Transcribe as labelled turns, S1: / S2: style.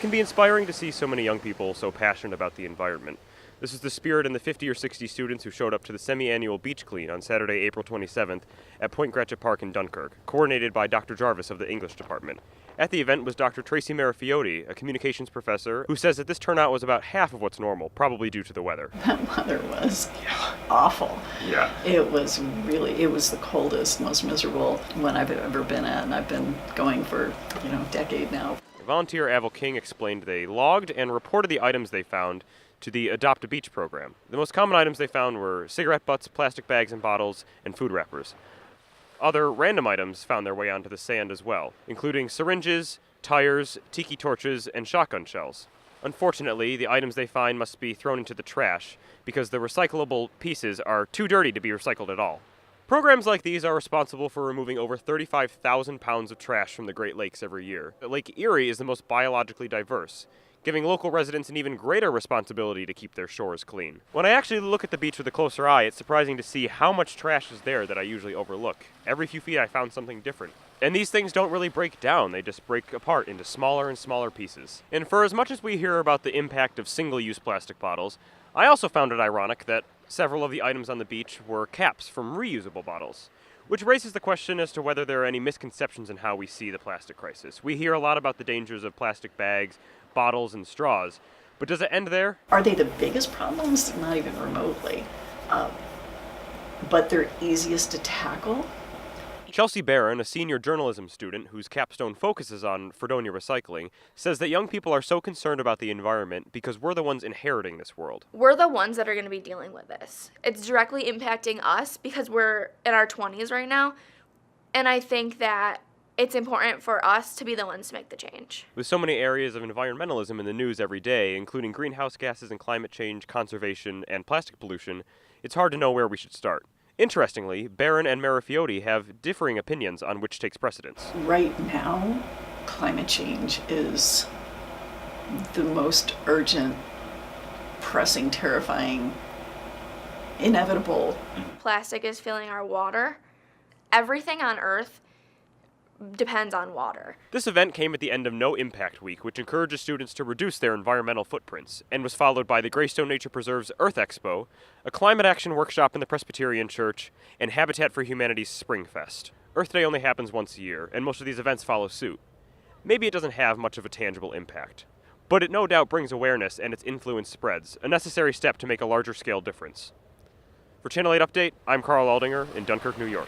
S1: It can be inspiring to see so many young people so passionate about the environment. This is the spirit in the 50 or 60 students who showed up to the semi-annual beach clean on Saturday, April 27th at Point Gretchen Park in Dunkirk, coordinated by Dr. Jarvis of the English department. At the event was Dr. Tracy Marafiotti, a communications professor, who says that this turnout was about half of what's normal, probably due to the weather.
S2: That weather was awful.
S1: Yeah.
S2: It was the coldest, most miserable one I've ever been at, and I've been going for, a decade now.
S1: Volunteer Avril King explained they logged and reported the items they found to the Adopt a Beach program. The most common items they found were cigarette butts, plastic bags and bottles, and food wrappers. Other random items found their way onto the sand as well, including syringes, tires, tiki torches, and shotgun shells. Unfortunately, the items they find must be thrown into the trash because the recyclable pieces are too dirty to be recycled at all. Programs like these are responsible for removing over 35,000 pounds of trash from the Great Lakes every year. Lake Erie is the most biologically diverse, giving local residents an even greater responsibility to keep their shores clean. When I actually look at the beach with a closer eye, it's surprising to see how much trash is there that I usually overlook. Every few feet I found something different. And these things don't really break down, they just break apart into smaller and smaller pieces. And for as much as we hear about the impact of single-use plastic bottles, I also found it ironic that several of the items on the beach were caps from reusable bottles, which raises the question as to whether there are any misconceptions in how we see the plastic crisis. We hear a lot about the dangers of plastic bags, bottles, and straws, but does it end there?
S2: Are they the biggest problems? Not even remotely. But they're easiest to tackle.
S1: Chelsea Barron, a senior journalism student whose capstone focuses on Fredonia recycling, says that young people are so concerned about the environment because we're the ones inheriting this world.
S3: We're the ones that are going to be dealing with this. It's directly impacting us because we're in our 20s right now, and I think that it's important for us to be the ones to make the change.
S1: With so many areas of environmentalism in the news every day, including greenhouse gases and climate change, conservation, and plastic pollution, it's hard to know where we should start. Interestingly, Barron and Marafiotti have differing opinions on which takes precedence.
S2: Right now, climate change is the most urgent, pressing, terrifying, inevitable.
S3: Plastic is filling our water. Everything on Earth depends on water.
S1: This event came at the end of No Impact Week, which encourages students to reduce their environmental footprints, and was followed by the Greystone Nature Preserve's Earth Expo, a climate action workshop in the Presbyterian Church, and Habitat for Humanity's Spring Fest. Earth Day only happens once a year, and most of these events follow suit. Maybe it doesn't have much of a tangible impact, but it no doubt brings awareness and its influence spreads, a necessary step to make a larger scale difference. For Channel 8 Update, I'm Carl Aldinger in Dunkirk, New York.